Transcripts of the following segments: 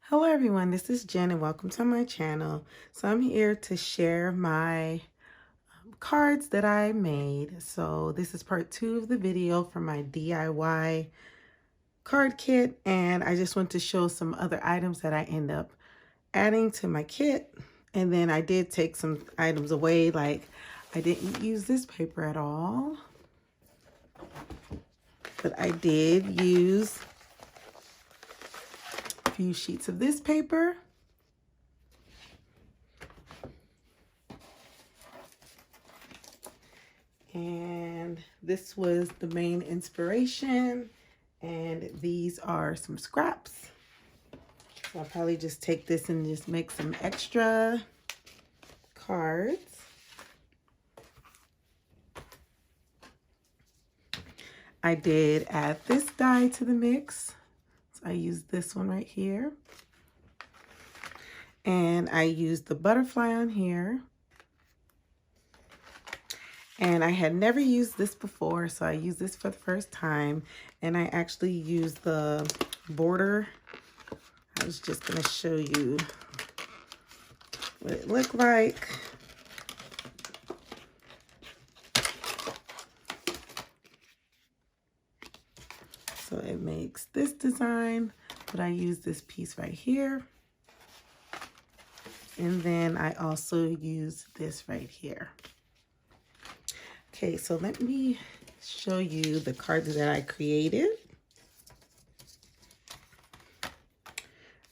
Hello everyone, this is Jen and welcome to my channel. So I'm here to share my cards that I made. So this is part 2 of the video for my DIY card kit, and I just want to show some other items that I end up adding to my kit. And then I did take some items away, like I didn't use this paper at all, but I did use a few sheets of this paper. And this was the main inspiration, and these are some scraps. So I'll probably just take this and just make some extra cards. I did add this die to the mix. So I used this one right here. And I used the butterfly on here. And I had never used this before, so I used this for the first time. And I actually used the border. I was just going to show you what it looked like. So it makes this design, but I use this piece right here. And then I also use this right here. Okay, so let me show you the cards that I created.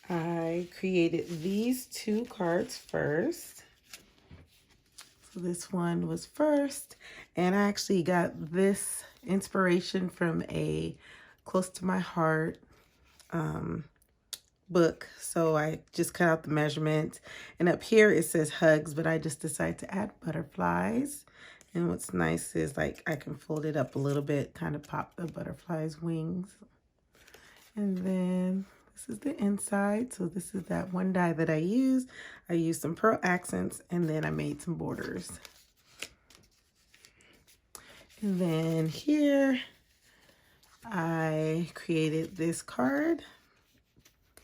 I created these 2 cards first. So this one was first, and I actually got this inspiration from a Close to My Heart book. So I just cut out the measurements, and up here it says hugs, but I just decided to add butterflies. And what's nice is like I can fold it up a little bit, kind of pop the butterfly's wings. And then this is the inside. So this is that one die that I used. I used some pearl accents, and then I made some borders. And then here I created this card.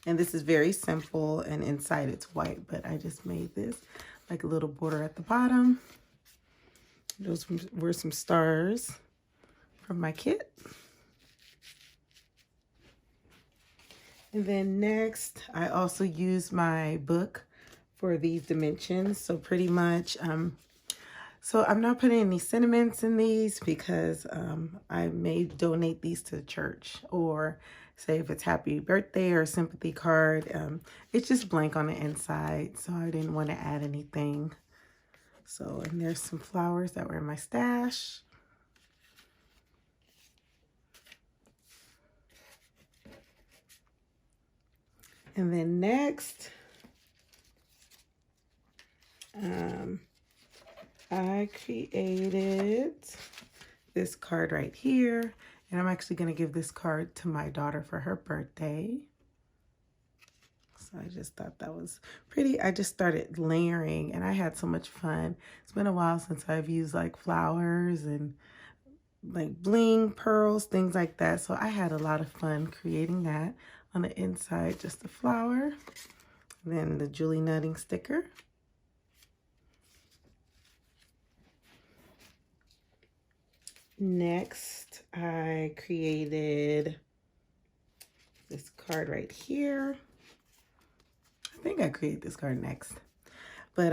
And this is very simple, and inside it's white, but I just made this like a little border at the bottom. Those were some stars from my kit. And then next, I also used my book for these dimensions. So pretty much, so I'm not putting any sentiments in these because I may donate these to the church, or say if it's happy birthday or sympathy card. It's just blank on the inside, so I didn't want to add anything. So, and there's some flowers that were in my stash. And then next, I created this card right here. And I'm actually going to give this card to my daughter for her birthday. So I just thought that was pretty. I just started layering, and I had so much fun. It's been a while since I've used like flowers and like bling, pearls, things like that. So I had a lot of fun creating that. On the inside, just a flower. And then the Julie Nutting sticker. Next, I created this card right here. I think I created this card next. But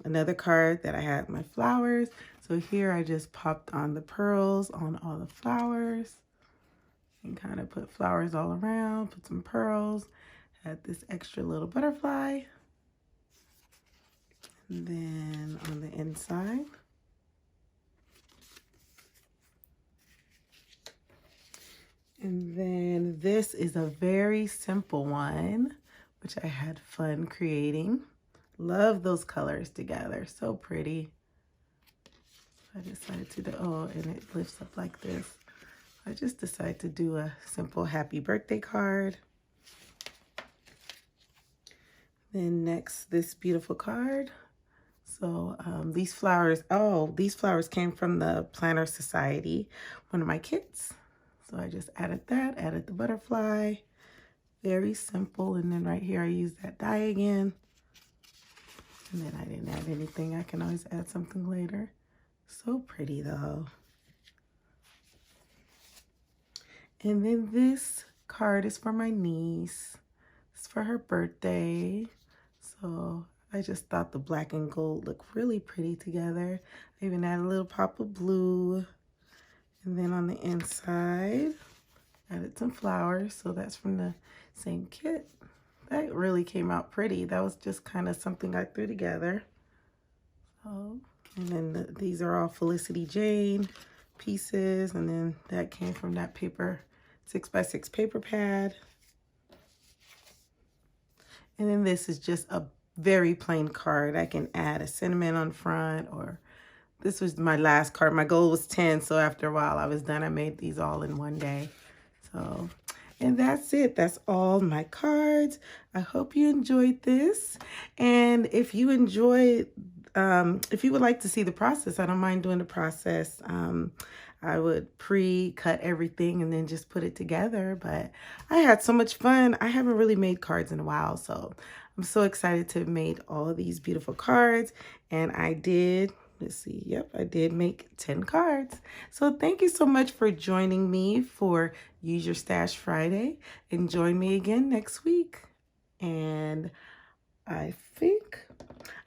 another card that I had my flowers. So here I just popped on the pearls on all the flowers. And kind of put flowers all around, put some pearls. Had this extra little butterfly. And then on the inside, and then this is a very simple one, which I had fun creating. Love those colors together, so pretty. I decided to do, oh, and it lifts up like this. I just decided to do a simple happy birthday card. Then next, this beautiful card. So these flowers, oh, these flowers came from the Planner Society, one of my kits. So I just added that, added the butterfly, Very simple. And then right here I use that die again. And then I didn't add anything. I can always add something later. So pretty though. And then this card is for my niece. It's for her birthday. So I just thought the black and gold looked really pretty together. I even added a little pop of blue. And then on the inside, added some flowers. So that's from the same kit. That really came out pretty. That was just kind of something I threw together. So, and then these are all Felicity Jane pieces. And then that came from that paper, 6x6 paper pad. And then this is just a very plain card. I can add a sentiment on front, or this was my last card. My goal was 10, so after a while I was done. I made these all in one day. So, and that's it. That's all my cards. I hope you enjoyed this. And if you enjoyed, if you would like to see the process, I don't mind doing the process. I would pre-cut everything and then just put it together. But I had so much fun. I haven't really made cards in a while, so I'm so excited to have made all of these beautiful cards. And I did, let's see, yep, I did make 10 cards. So thank you so much for joining me for Use Your Stash Friday. And join me again next week. And I think,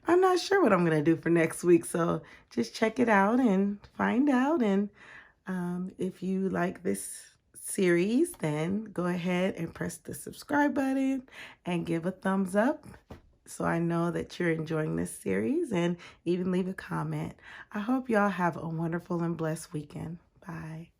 I'm not sure what I'm going to do for next week. So just check it out and find out. And if you like this series, then go ahead and press the subscribe button and give a thumbs up so I know that you're enjoying this series, and even leave a comment. I hope y'all have a wonderful and blessed weekend. Bye.